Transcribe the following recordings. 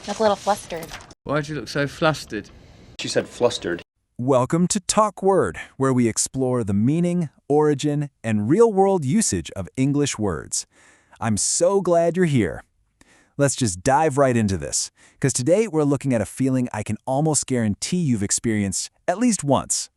Look a little flustered. Why'd you look so flustered? She said flustered. Welcome to Talk Word, where we explore the meaning, origin, and real-world usage of English words. I'm so glad you're here. Let's just dive right into this, because today we're looking at a feeling I can almost guarantee you've experienced at least once.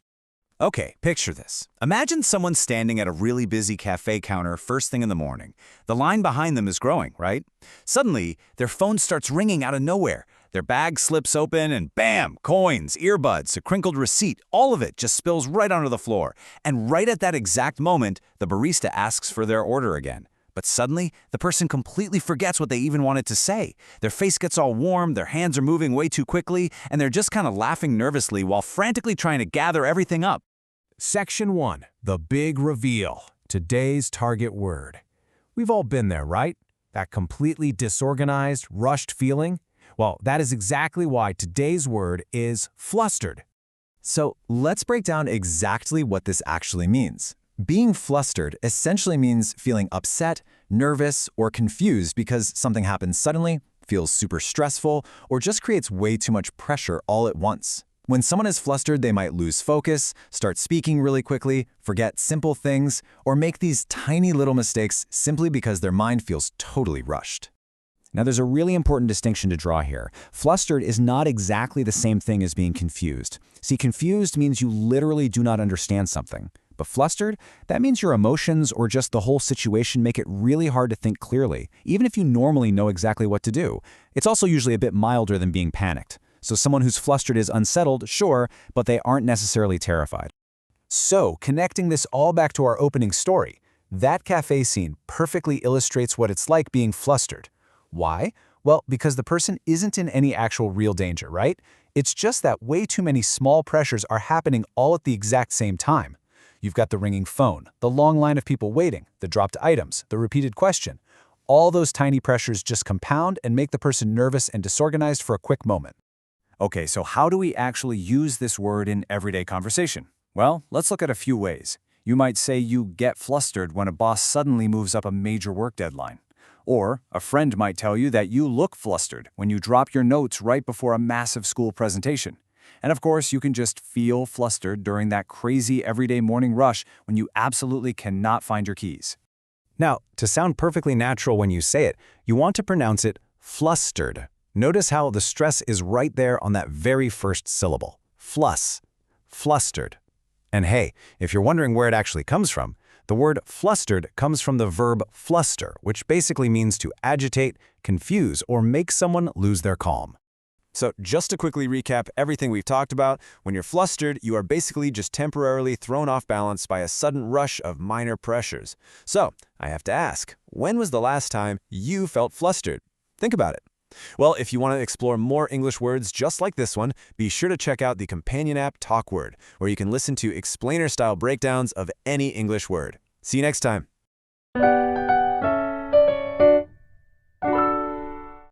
Okay, picture this. Imagine someone standing at a really busy cafe counter first thing in the morning. The line behind them is growing, right? Suddenly, their phone starts ringing out of nowhere. Their bag slips open and bam, coins, earbuds, a crinkled receipt, all of it just spills right onto the floor. And right at that exact moment, the barista asks for their order again. But suddenly, the person completely forgets what they even wanted to say. Their face gets all warm, their hands are moving way too quickly, and they're just kind of laughing nervously while frantically trying to gather everything up. Section 1. The Big Reveal. Today's target word. We've all been there, right? That completely disorganized, rushed feeling? Well, that is exactly why today's word is flustered. So let's break down exactly what this actually means. Being flustered essentially means feeling upset, nervous, or confused because something happens suddenly, feels super stressful, or just creates way too much pressure all at once. When someone is flustered, they might lose focus, start speaking really quickly, forget simple things, or make these tiny little mistakes simply because their mind feels totally rushed. Now, there's a really important distinction to draw here. Flustered is not exactly the same thing as being confused. See, confused means you literally do not understand something. But flustered, that means your emotions or just the whole situation make it really hard to think clearly, even if you normally know exactly what to do. It's also usually a bit milder than being panicked. So someone who's flustered is unsettled, sure, but they aren't necessarily terrified. So, connecting this all back to our opening story, that cafe scene perfectly illustrates what it's like being flustered. Why? Well, because the person isn't in any actual real danger, right? It's just that way too many small pressures are happening all at the exact same time. You've got the ringing phone, the long line of people waiting, the dropped items, the repeated question. All those tiny pressures just compound and make the person nervous and disorganized for a quick moment. Okay, so how do we actually use this word in everyday conversation? Well, let's look at a few ways. You might say you get flustered when a boss suddenly moves up a major work deadline. Or a friend might tell you that you look flustered when you drop your notes right before a massive school presentation. And of course, you can just feel flustered during that crazy everyday morning rush when you absolutely cannot find your keys. Now, to sound perfectly natural when you say it, you want to pronounce it flustered. Notice how the stress is right there on that very first syllable. Flustered. And hey, if you're wondering where it actually comes from, the word flustered comes from the verb fluster, which basically means to agitate, confuse, or make someone lose their calm. So just to quickly recap everything we've talked about, when you're flustered, you are basically just temporarily thrown off balance by a sudden rush of minor pressures. So I have to ask, when was the last time you felt flustered? Think about it. Well, if you want to explore more English words just like this one, be sure to check out the companion app Talk Word, where you can listen to explainer-style breakdowns of any English word. See you next time.